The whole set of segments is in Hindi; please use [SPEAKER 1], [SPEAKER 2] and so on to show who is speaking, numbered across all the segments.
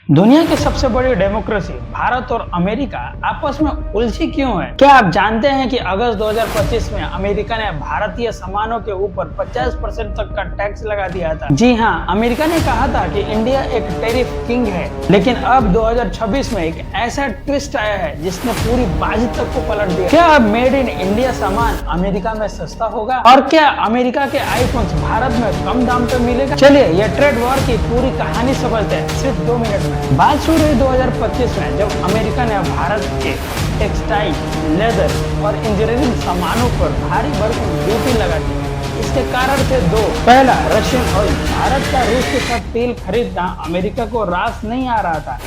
[SPEAKER 1] दुनिया की सबसे बड़ी डेमोक्रेसी भारत और अमेरिका आपस में उलझी क्यों है? क्या आप जानते हैं कि अगस्त 2025 में अमेरिका ने भारतीय सामानों के ऊपर 50% तक का टैक्स लगा दिया था? जी हाँ, अमेरिका ने कहा था कि इंडिया एक टैरिफ किंग है, लेकिन अब 2026 में एक ऐसा ट्विस्ट आया है जिसने पूरी बाजी तक को पलट दिया। क्या अब मेड इन इंडिया सामान अमेरिका में सस्ता होगा? और क्या अमेरिका के आईफोन्स भारत में कम दाम पे मिलेगा? चलिए ये ट्रेड वॉर की पूरी कहानी समझते हैं सिर्फ 2 मिनट में। बात शुरू हुई 2025 में, जब अमेरिका ने भारत के टेक्सटाइल, लेदर और इंजीनियरिंग सामानों पर भारी भरपूर ड्यूटी लगा दी। इसके कारण थे दो। पहला, रशियन ऑयल। भारत का रूस के साथ तेल खरीदना अमेरिका को रास नहीं आ रहा था,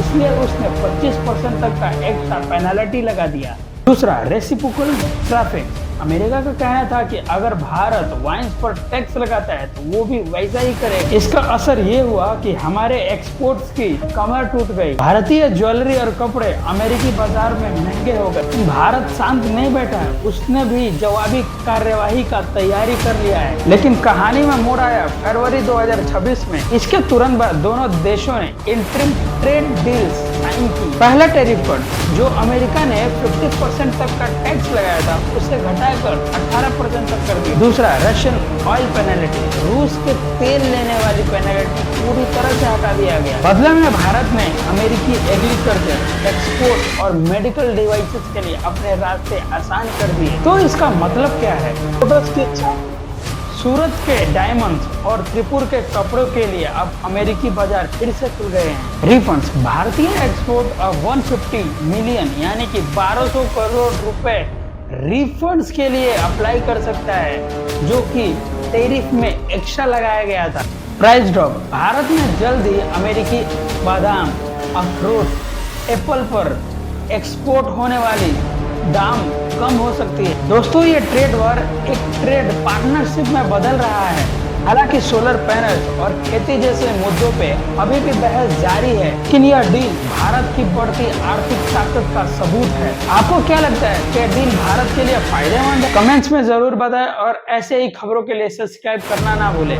[SPEAKER 1] इसलिए उसने 25% तक का एक्स्ट्रा पेनल्टी लगा दिया। दूसरा, रेसिप्रोकल टैरिफ। अमेरिका का कहना था कि अगर भारत वाइन्स पर टैक्स लगाता है तो वो भी वैसा ही करेगा। इसका असर ये हुआ कि हमारे एक्सपोर्ट्स की कमर टूट गई। भारतीय ज्वेलरी और कपड़े अमेरिकी बाजार में महंगे हो गए। भारत शांत नहीं बैठा है, उसने भी जवाबी कार्यवाही का तैयारी कर लिया है। लेकिन कहानी में मोड़ आया फरवरी 2026 में। इसके तुरंत बाद दोनों देशों ने इंटरिम ट्रेड डील्स साइन की। पहला टैरिफ कट जो अमेरिका ने 50% तक का टैक्स लगाया था उसे घटाकर 18% तक कर दिया। दूसरा, रशियन ऑयल पेनल्टी। रूस के तेल लेने वाली पेनल्टी पूरी तरह से हटा दिया गया। बदले में भारत ने अमेरिकी एग्रीकल्चर, एक्सपोर्ट और मेडिकल डिवाइसेस के लिए अपने रास्ते आसान कर दिए। तो इसका मतलब क्या है? सूरत के डायमंड्स और त्रिपुर के कपड़ों के लिए अब अमेरिकी बाजार फिर से खुल गए हैं। रिफंड्स। भारतीय एक्सपोर्ट ऑफ 150 मिलियन यानी कि 1200 करोड़ रुपए रिफंड्स के लिए अप्लाई कर सकता है, जो कि टैरिफ में एक्स्ट्रा लगाया गया था। Price drop. भारत में जल्द ही अमेरिकी बादाम, अखरोट, एप्पल पर एक्सपोर्ट होने वाली दाम कम हो सकती है। दोस्तों, ये ट्रेड वॉर एक ट्रेड पार्टनरशिप में बदल रहा है। हालांकि सोलर पैनल और खेती जैसे मुद्दों पे अभी भी बहस जारी है, लेकिन यह डील भारत की बढ़ती आर्थिक ताकत का सबूत है। आपको क्या लगता है, क्या डील भारत के लिए फायदेमंद है? कमेंट्स में जरूर बताएं और ऐसे ही खबरों के लिए सब्सक्राइब करना ना भूलें।